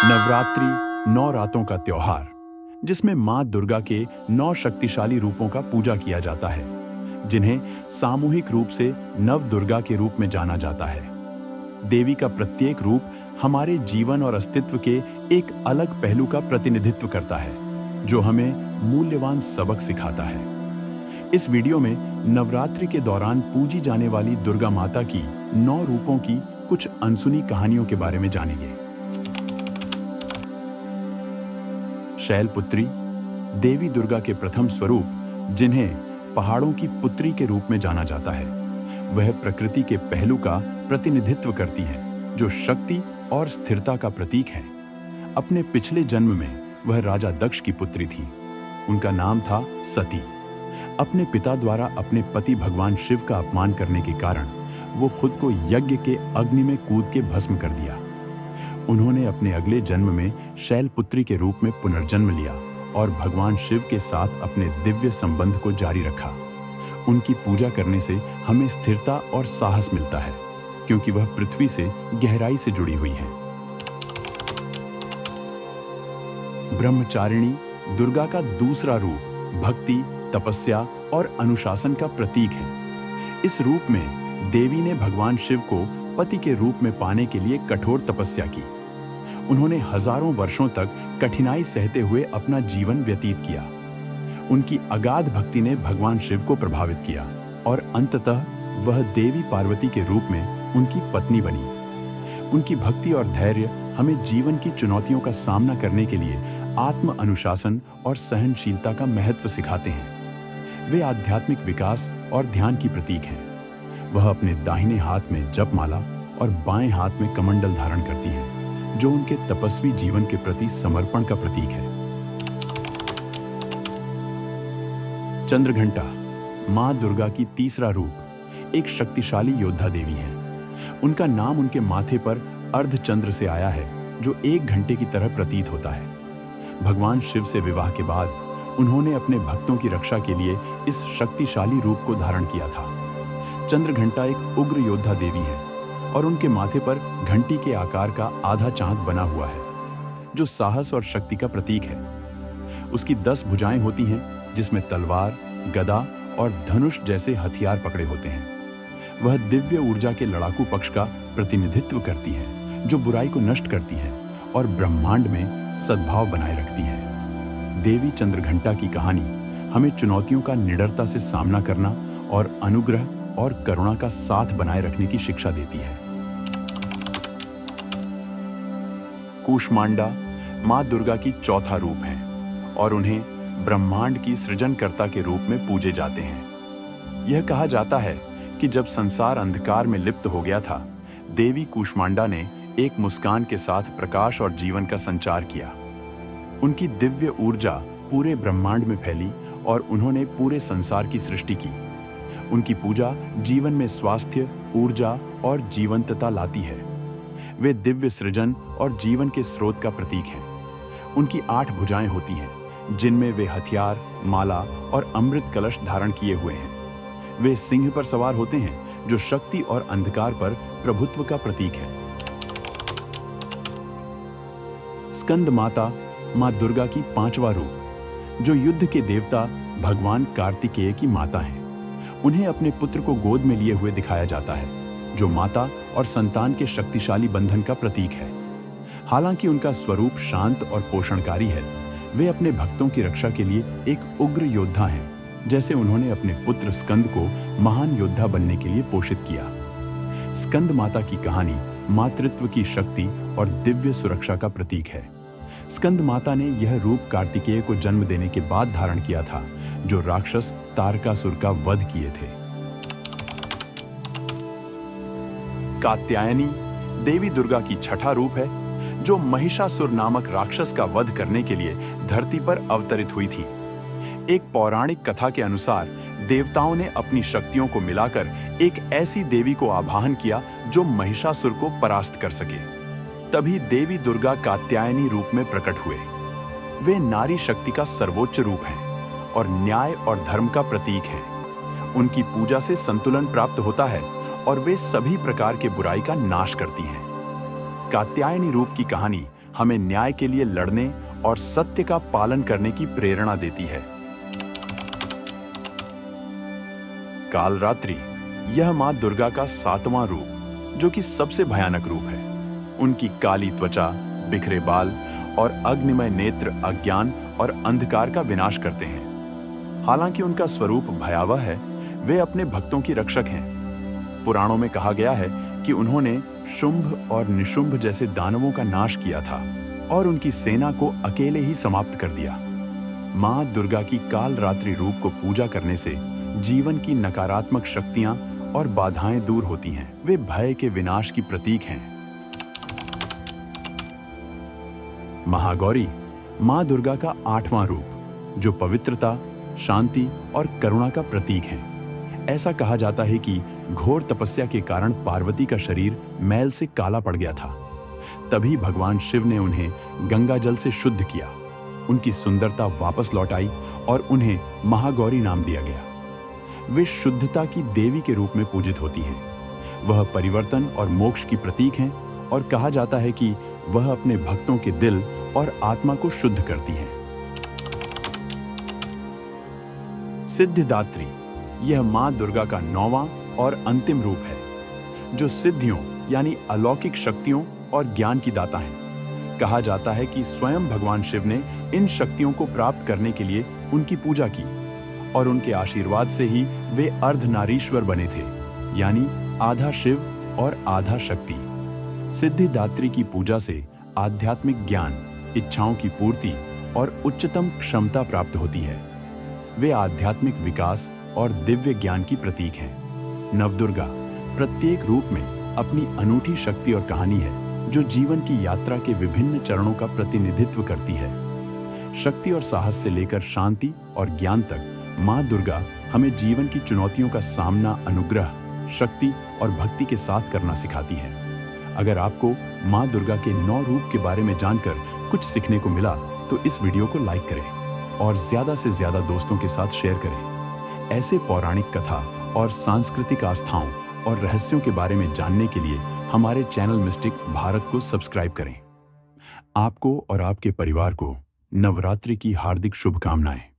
नवरात्रि 9 रातों का त्योहार, जिसमें मां दुर्गा के 9 शक्तिशाली रूपों का पूजा किया जाता है, जिन्हें सामूहिक रूप से नव दुर्गा के रूप में जाना जाता है। देवी का प्रत्येक रूप हमारे जीवन और अस्तित्व के एक अलग पहलू का प्रतिनिधित्व करता है, जो हमें मूल्यवान सबक सिखाता है। इस वीडियो में नवरात्रि के दौरान पूजी जाने वाली दुर्गा माता की 9 रूपों की कुछ अनसुनी कहानियों के बारे में जानेंगे। शैलपुत्री, देवी दुर्गा के प्रथम स्वरूप, जिन्हें पहाड़ों की पुत्री के रूप में जाना जाता है, वह प्रकृति के पहलू का प्रतिनिधित्व करती है, जो शक्ति और स्थिरता का प्रतीक है। अपने पिछले जन्म में वह राजा दक्ष की पुत्री थी। उनका नाम था सती। अपने पिता द्वारा अपने पति भगवान शिव का अपमान करने के कारण वो खुद को यज्ञ के अग्नि में कूद के भस्म कर दिया। उन्होंने अपने अगले जन्म में शैलपुत्री के रूप में पुनर्जन्म लिया और भगवान शिव के साथ अपने दिव्य संबंध को जारी रखा। उनकी पूजा करने से हमें स्थिरता और साहस मिलता है, क्योंकि वह पृथ्वी से गहराई से जुड़ी हुई है। ब्रह्मचारिणी, दुर्गा का दूसरा रूप, भक्ति, तपस्या और अनुशासन का प्रतीक है। इस रूप में देवी ने भगवान शिव को पति के रूप में पाने के लिए कठोर तपस्या की। उन्होंने हजारों वर्षों तक कठिनाई सहते हुए अपना जीवन व्यतीत किया। उनकी अगाध भक्ति ने भगवान शिव को प्रभावित किया और अंततः वह देवी पार्वती के रूप में उनकी पत्नी बनी। उनकी भक्ति और धैर्य हमें जीवन की चुनौतियों का सामना करने के लिए आत्म अनुशासन और सहनशीलता का महत्व सिखाते हैं। वे आध्यात्मिक विकास और ध्यान की प्रतीक हैं। वह अपने दाहिने हाथ में जपमाला और बाएं हाथ में कमंडल धारण करती हैं, जो उनके तपस्वी जीवन के प्रति समर्पण का प्रतीक है। चंद्रघंटा, मां दुर्गा की तीसरा रूप, एक शक्तिशाली योद्धा देवी है। उनका नाम उनके माथे पर अर्धचंद्र से आया है, जो 1 घंटे की तरह प्रतीत होता है। भगवान शिव से विवाह के बाद उन्होंने अपने भक्तों की रक्षा के लिए इस शक्तिशाली रूप को धारण किया था। चंद्रघंटा एक उग्र योद्धा देवी है और उनके माथे पर घंटी के आकार का आधा चांद बना हुआ है, जो साहस और शक्ति का प्रतीक है। उसकी 10 भुजाएं होती हैं, जिसमें तलवार, गदा और धनुष जैसे हथियार पकड़े होते हैं। वह दिव्य ऊर्जा के लड़ाकू पक्ष का प्रतिनिधित्व करती है, जो बुराई को नष्ट करती है और ब्रह्मांड में सद्भाव बनाए रखती है। देवी चंद्रघंटा की कहानी हमें चुनौतियों का निडरता से सामना करना और अनुग्रह और करुणा का साथ बनाए रखने की शिक्षा देती है। कूष्मांडा, मां दुर्गा की चौथा रूप है और उन्हें ब्रह्मांड की सृजनकर्ता के रूप में पूजे जाते हैं। यह कहा जाता है कि जब संसार अंधकार में लिप्त हो गया था, देवी कूष्मांडा ने एक मुस्कान के साथ प्रकाश और जीवन का संचार किया। उनकी दिव्य ऊर्जा पूरे ब्रह्मांड में फैली और उन्होंने पूरे संसार की सृष्टि की। उनकी पूजा जीवन में स्वास्थ्य, ऊर्जा और जीवंतता लाती है। वे दिव्य सृजन और जीवन के स्रोत का प्रतीक हैं। उनकी 8 भुजाएं होती हैं, जिनमें वे हथियार, माला और अमृत कलश धारण किए हुए हैं। वे सिंह पर सवार होते हैं, जो शक्ति और अंधकार पर प्रभुत्व का प्रतीक है। स्कंद माता, मां दुर्गा की 5वां रूप, जो युद्ध के देवता भगवान कार्तिकेय की माता हैं। उन्हें अपने पुत्र को गोद में लिए हुए दिखाया जाता है, जो माता और संतान के शक्तिशाली बंधन का प्रतीक है। हालांकि उनका स्वरूप शांत और पोषणकारी है, वे अपने भक्तों की रक्षा के लिए एक उग्र योद्धा हैं, जैसे उन्होंने अपने पुत्र स्कंद को महान योद्धा बनने के लिए पोषित किया। स्कंद माता की कहानी मातृत्व की शक्ति और दिव्य सुरक्षा का प्रतीक है। स्कंद माता ने यह रूप कार्तिकेय को जन्म देने के बाद धारण किया था, जो राक्षस तारकासुर का वध किए थे। कात्यायनी, देवी दुर्गा की 6ठा रूप है, जो महिषासुर नामक राक्षस का वध करने के लिए धरती पर अवतरित हुई थी। एक पौराणिक कथा के अनुसार देवताओं ने अपनी शक्तियों को मिलाकर एक ऐसी देवी को आवाहन किया जो महिषासुर को परास्त कर सके। तभी देवी दुर्गा कात्यायनी रूप में प्रकट हुए। वे नारी शक्ति का सर्वोच्च रूप हैं और न्याय और धर्म का प्रतीक हैं। उनकी पूजा से संतुलन प्राप्त होता है और वे सभी प्रकार के बुराई का नाश करती हैं। कात्यायनी रूप की कहानी हमें न्याय के लिए लड़ने और सत्य का पालन करने की प्रेरणा देती है। कालरात्रि यह मां दुर्गा का 7वां रूप, जो कि सबसे भयानक रूप है। उनकी काली त्वचा, बिखरे बाल और अग्निमय नेत्र अज्ञान और अंधकार का विनाश करते हैं। हालांकि उनका स्वरूप भयावह है, वे अपने भक्तों की रक्षक हैं। पुराणों में कहा गया है कि उन्होंने शुंभ और निशुंभ जैसे दानवों का नाश किया था और उनकी सेना को अकेले ही समाप्त कर दिया। मां दुर्गा की कालरात्रि रूप को पूजा करने से जीवन की नकारात्मक शक्तियां और बाधाएं दूर होती हैं। वे भय के विनाश की प्रतीक हैं। महागौरी मां दुर्गा का 8वां रूप, जो पवित्रता, शांति और करुणा का प्रतीक है। ऐसा कहा जाता है कि घोर तपस्या के कारण पार्वती का शरीर मैल से काला पड़ गया था। तभी भगवान शिव ने उन्हें गंगा जल से शुद्ध किया। उनकी सुंदरता वापस लौट आई और उन्हें महागौरी नाम दिया गया। वे शुद्धता की देवी के रूप में पूजित होती हैं। वह परिवर्तन और मोक्ष की प्रतीक हैं और कहा जाता है कि वह अपने भक्तों के दिल और आत्मा को शुद्ध करती हैं। सिद्धिदात्री यह मां दुर्गा का 9वां और अंतिम रूप है, जो सिद्धियों यानी अलौकिक शक्तियों और ज्ञान की दाता हैं। कहा जाता है कि स्वयं भगवान शिव ने इन शक्तियों को प्राप्त करने के लिए उनकी पूजा की और उनके आशीर्वाद से ही वे अर्धनारीश्वर बने थे, यानी आधा शिव और आधा शक्ति। सिद्धिदात्री की पूजा से आध्यात्मिक ज्ञान, इच्छाओं की पूर्ति और उच्चतम क्षमता प्राप्त होती है। वे आध्यात्मिक विकास और दिव्य ज्ञान की प्रतीक हैं। नवदुर्गा प्रत्येक रूप में अपनी अनूठी शक्ति और कहानी है, जो जीवन की यात्रा के विभिन्न चरणों का प्रतिनिधित्व करती है। शक्ति और साहस से लेकर शांति और ज्ञान तक मां दुर्गा हमें जीवन की चुनौतियों का सामना अनुग्रह, शक्ति और भक्ति के साथ करना सिखाती है। अगर आपको मां दुर्गा के 9 रूप के बारे में जानकर कुछ सीखने को मिला तो इस वीडियो को लाइक करें और ज्यादा से ज्यादा दोस्तों के साथ शेयर करें। ऐसे पौराणिक कथा और सांस्कृतिक आस्थाओं और रहस्यों के बारे में जानने के लिए हमारे चैनल मिस्टिक भारत को सब्सक्राइब करें। आपको और आपके परिवार को नवरात्रि की हार्दिक शुभकामनाएं।